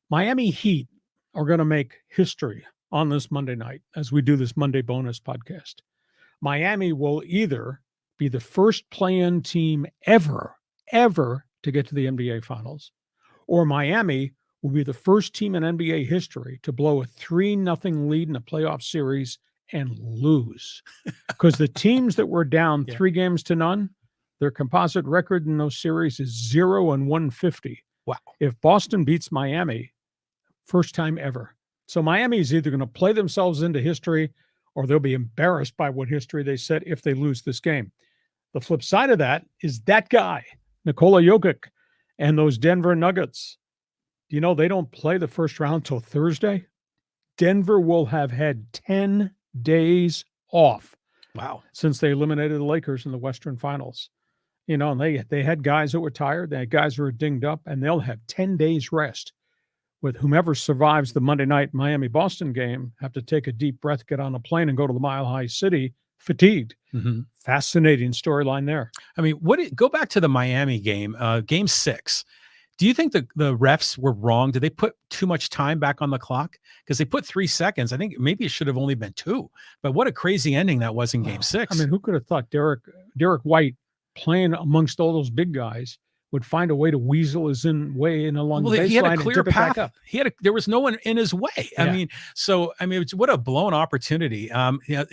Miami Heat are going to make history on this Monday night as we do this Monday bonus podcast. Miami will either be the first play-in team ever to get to the NBA Finals, or Miami will be the first team in NBA history to blow a 3-0 lead in a playoff series and lose. Because the teams that were down 3-0, their composite record in those series is 0-150. Wow. If Boston beats Miami, first time ever. So Miami is either going to play themselves into history or they'll be embarrassed by what history they set if they lose this game. The flip side of that is that guy, Nikola Jokic, and those Denver Nuggets. Do you know they don't play the first round till Thursday? Denver will have had 10 days off. Wow. Since they eliminated the Lakers in the Western Finals. You know, and they had guys that were tired. They had guys who were dinged up, and they'll have 10 days rest. With whomever survives the Monday night Miami-Boston game have to take a deep breath, get on a plane, and go to the Mile High City fatigued. Mm-hmm. Fascinating storyline there. I mean, go back to the Miami game, game 6. Do you think the refs were wrong? Did they put too much time back on the clock? Because they put 3 seconds. I think maybe it should have only been 2. But what a crazy ending that was in game 6. I mean, who could have thought Derek White playing amongst all those big guys would find a way to weasel his way in along the baseline. He had a clear path. Up. There was no one in his way. Yeah. I mean, what a blown opportunity.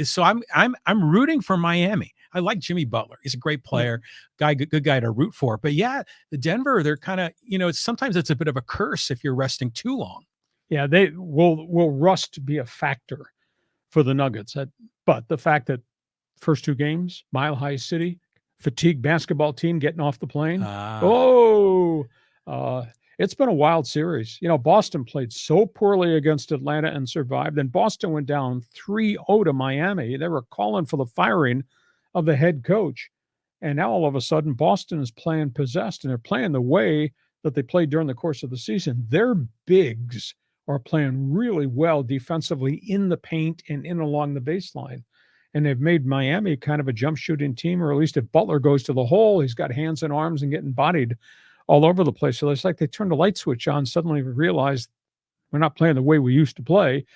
So I'm rooting for Miami. I like Jimmy Butler. He's a great player, good guy to root for. But yeah, the Denver, they're kind of, sometimes it's a bit of a curse if you're resting too long. Yeah, they will rust be a factor for the Nuggets. But the fact that first 2 games, Mile High City, fatigued basketball team getting off the plane. It's been a wild series. Boston played so poorly against Atlanta and survived. Then Boston went down 3-0 to Miami. They were calling for the firing of the head coach. And now all of a sudden, Boston is playing possessed, and they're playing the way that they played during the course of the season. Their bigs are playing really well defensively in the paint and in along the baseline. And they've made Miami kind of a jump shooting team, or at least if Butler goes to the hole, he's got hands and arms and getting bodied all over the place. So it's like they turned a light switch on, suddenly realized we're not playing the way we used to play.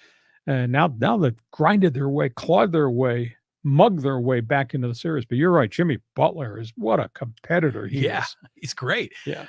And now they've grinded their way, clawed their way, mugged their way back into the series. But you're right, Jimmy Butler what a competitor he is. He's great. Yeah.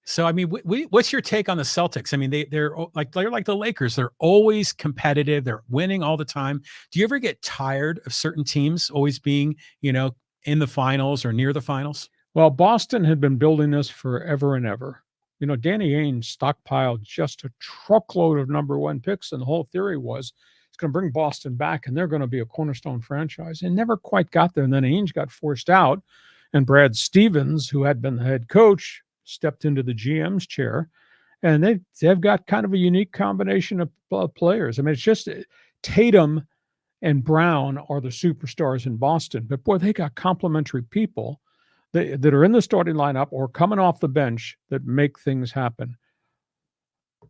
So, I mean, what's your take on the Celtics? I mean, they're like the Lakers. They're always competitive. They're winning all the time. Do you ever get tired of certain teams always being, in the finals or near the finals? Well, Boston had been building this forever and ever. Danny Ainge stockpiled just a truckload of number 1 picks, and the whole theory was it's going to bring Boston back, and they're going to be a cornerstone franchise. And never quite got there. And then Ainge got forced out, and Brad Stevens, who had been the head coach, stepped into the GM's chair, and they've got kind of a unique combination of players. I mean, it's just Tatum and Brown are the superstars in Boston, but boy, they got complementary people that are in the starting lineup or coming off the bench that make things happen.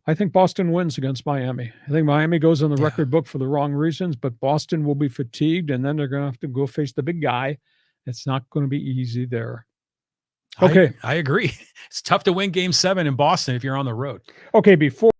I think Boston wins against Miami. I think Miami goes on the record book for the wrong reasons, but Boston will be fatigued, and then they're going to have to go face the big guy. It's not going to be easy there. Okay. I agree. It's tough to win game 7 in Boston if you're on the road. Okay, before